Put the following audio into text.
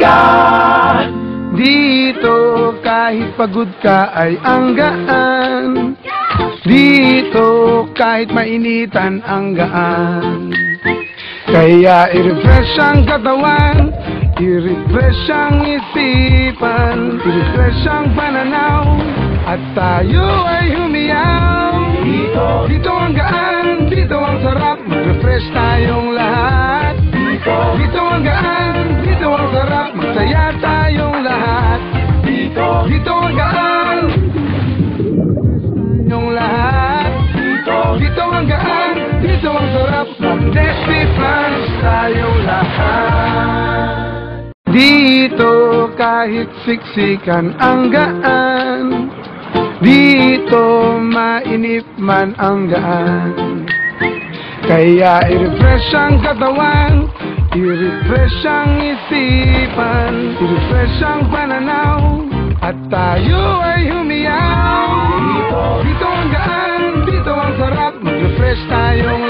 yan. Dito kahit pagod ka ay ang gaan. Dito kahit mainitan ang gaan. Kaya i-refresh ang katawan, i-refresh ang isipan, i-refresh ang pananaw, at tayo ay humiyaw. Dito ang gaan, dito ang sarap, mag-refresh tayong lahat. Dito ang gaan, dito ang sarap, magsaya tayong lahat. Dito ang gaan, tayong lahat. Dito ang gaan, dito ang sarap, mag-testifans tayong lahat. Dito kahit siksikan ang gaan, dito mainip man ang gaan. Kaya i-refresh ang katawan, i-refresh ang isipan, i-refresh ang pananaw, at tayo ay humiyaw. Dito ang gaan, dito ang sarap, mag-refresh tayong